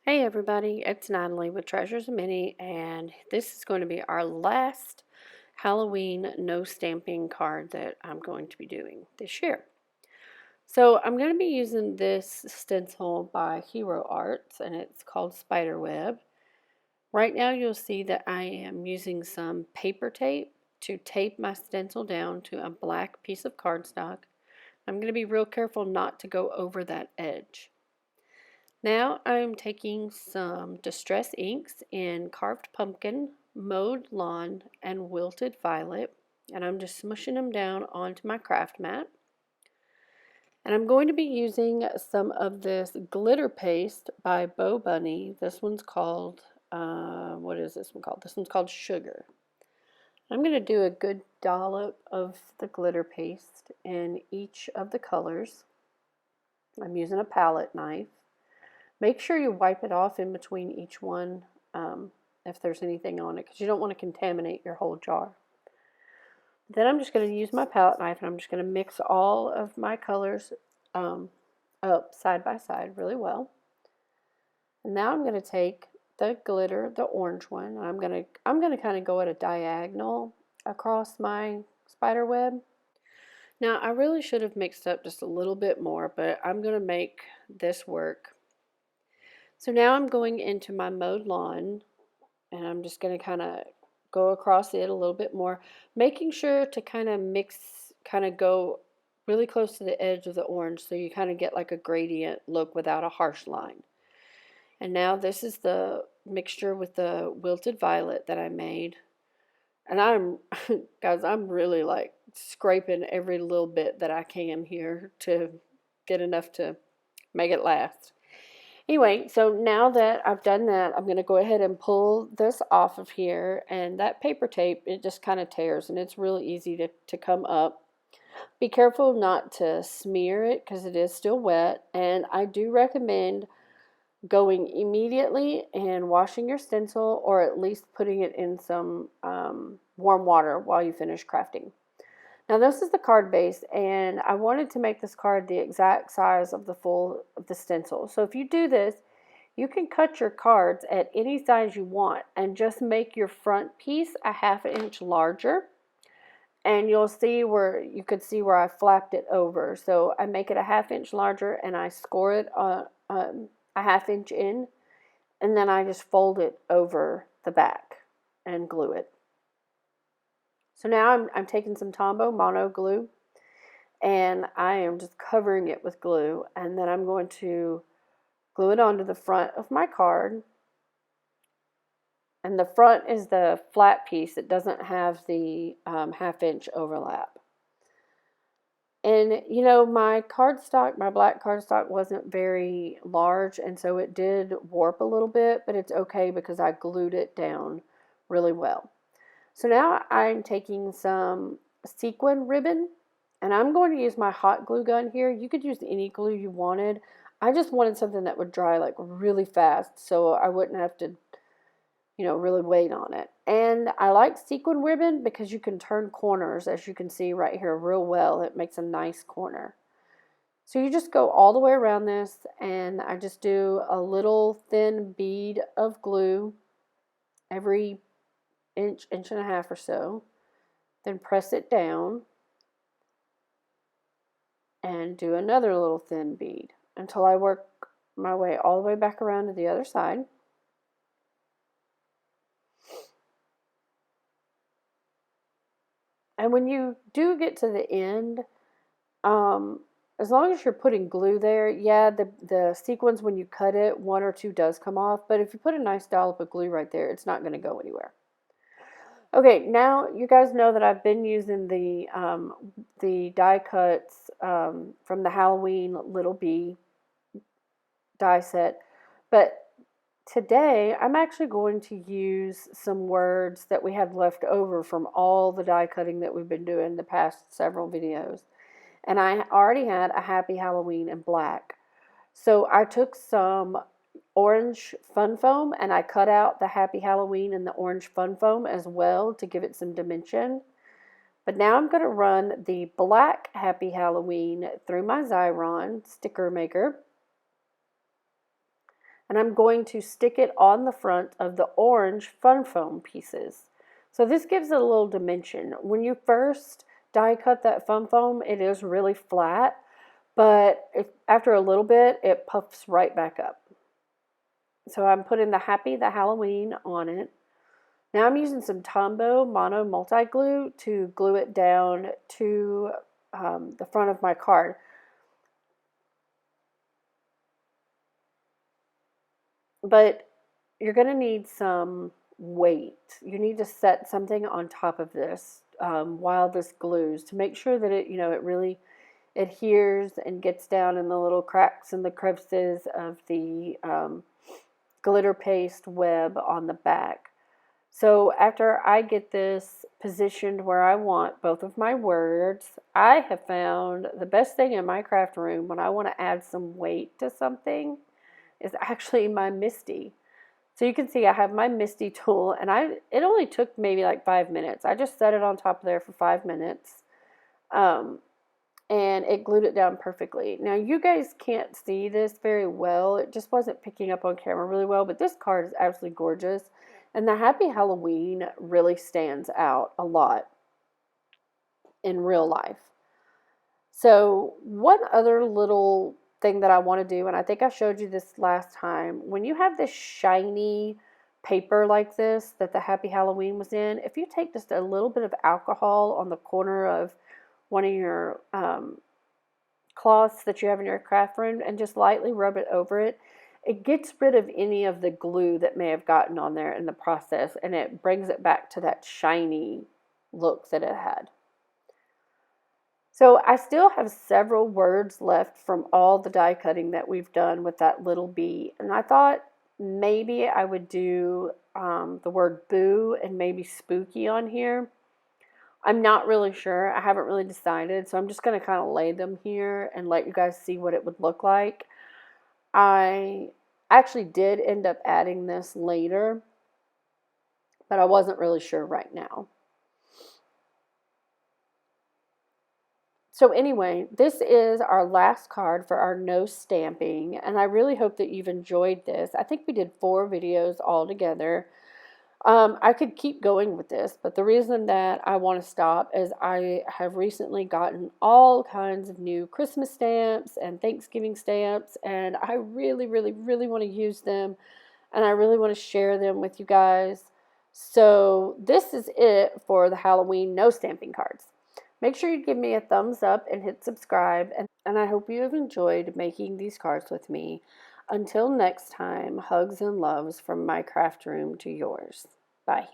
Hey everybody, it's Natalie with Treasures and Mini, and this is going to be our last Halloween no stamping card that I'm going to be doing this year. So I'm going to be using this stencil by Hero Arts, and it's called Spiderweb. Right now you'll see that I am using some paper tape to tape my stencil down to a black piece of cardstock. I'm going to be real careful not to go over that edge. Now I'm taking some Distress inks in Carved Pumpkin, Mowed Lawn, and Wilted Violet, and I'm just smushing them down onto my craft mat. And I'm going to be using some of this glitter paste by BoBunny. This one's called, what is this one called? This one's called Sugar. I'm going to do a good dollop of the glitter paste in each of the colors. I'm using a palette knife. Make sure you wipe it off in between each one if there's anything on it, because you don't want to contaminate your whole jar. Then I'm just going to use my palette knife and I'm just going to mix all of my colors up side by side really well. And now I'm going to take the glitter, the orange one, and I'm going to kind of go at a diagonal across my spider web. Now I really should have mixed up just a little bit more, but I'm going to make this work. So now I'm going into my mowed lawn, and I'm just going to kind of go across it a little bit more, making sure to kind of mix, kind of go really close to the edge of the orange so you kind of get like a gradient look without a harsh line. And now this is the mixture with the wilted violet that I made. And guys, I'm really like scraping every little bit that I can here to get enough to make it last. Anyway, so now that I've done that, I'm going to go ahead and pull this off of here, and that paper tape, it just kind of tears, and it's really easy to come up. Be careful not to smear it because it is still wet, and I do recommend going immediately and washing your stencil, or at least putting it in some warm water while you finish crafting. Now this is the card base, and I wanted to make this card the exact size of the stencil. So if you do this, you can cut your cards at any size you want and just make your front piece a ½ inch larger. And you'll see you could see where I flapped it over. So I make it a ½ inch larger and I score it a ½ inch in, and then I just fold it over the back and glue it. So now I'm taking some Tombow Mono glue, and I am just covering it with glue, and then I'm going to glue it onto the front of my card. And the front is the flat piece. It doesn't have the ½ inch overlap. And you know, my black cardstock wasn't very large, and so it did warp a little bit, but it's okay because I glued it down really well. So now I'm taking some sequin ribbon, and I'm going to use my hot glue gun here. You could use any glue you wanted. I just wanted something that would dry like really fast so I wouldn't have to, really wait on it. And I like sequin ribbon because you can turn corners, as you can see right here, real well. It makes a nice corner. So you just go all the way around this, and I just do a little thin bead of glue every inch and a half or so, then press it down and do another little thin bead until I work my way all the way back around to the other side. And when you do get to the end, as long as you're putting glue there, yeah, the sequins, when you cut it, 1 or 2 does come off, but if you put a nice dollop of glue right there, it's not going to go anywhere. Okay, now you guys know that I've been using the die cuts from the Halloween Little Bee die set, but today I'm actually going to use some words that we had left over from all the die cutting that we've been doing the past several videos, and I already had a Happy Halloween in black. So I took some orange fun foam and I cut out the Happy Halloween in the orange fun foam as well to give it some dimension. But now I'm going to run the black Happy Halloween through my Xyron sticker maker. and I'm going to stick it on the front of the orange fun foam pieces. So this gives it a little dimension. When you first die cut that fun foam, it is really flat, but after a little bit, it puffs right back up. So I'm putting the Happy the Halloween on it. Now I'm using some Tombow Mono Multi Glue to glue it down to the front of my card. But you're going to need some weight. You need to set something on top of this while this glues to make sure that it really adheres and gets down in the little cracks and the crevices of the glitter paste web on the back. So after I get this positioned where I want both of my words, I have found the best thing in my craft room when I want to add some weight to something is actually my Misty. So you can see I have my Misty tool, and it only took maybe like 5 minutes. I just set it on top of there for 5 minutes, and it glued it down perfectly. Now you guys can't see this very well. It just wasn't picking up on camera really well, but this card is absolutely gorgeous. And the Happy Halloween really stands out a lot in real life. So one other little thing that I want to do, and I think I showed you this last time, when you have this shiny paper like this that the Happy Halloween was in, if you take just a little bit of alcohol on the corner of one of your cloths that you have in your craft room and just lightly rub it over it, it gets rid of any of the glue that may have gotten on there in the process, and it brings it back to that shiny look that it had. So I still have several words left from all the die cutting that we've done with that little bee, and I thought maybe I would do the word boo and maybe spooky on here. I'm not really sure. I haven't really decided, so I'm just going to kind of lay them here and let you guys see what it would look like. I actually did end up adding this later, but I wasn't really sure right now. So anyway, this is our last card for our no stamping, and I really hope that you've enjoyed this. I think we did 4 videos all together. I could keep going with this, but the reason that I want to stop is I have recently gotten all kinds of new Christmas stamps and Thanksgiving stamps, and I really, really, really want to use them, and I really want to share them with you guys. So this is it for the Halloween no stamping cards. Make sure you give me a thumbs up and hit subscribe, and I hope you have enjoyed making these cards with me. Until next time, hugs and loves from my craft room to yours. Bye.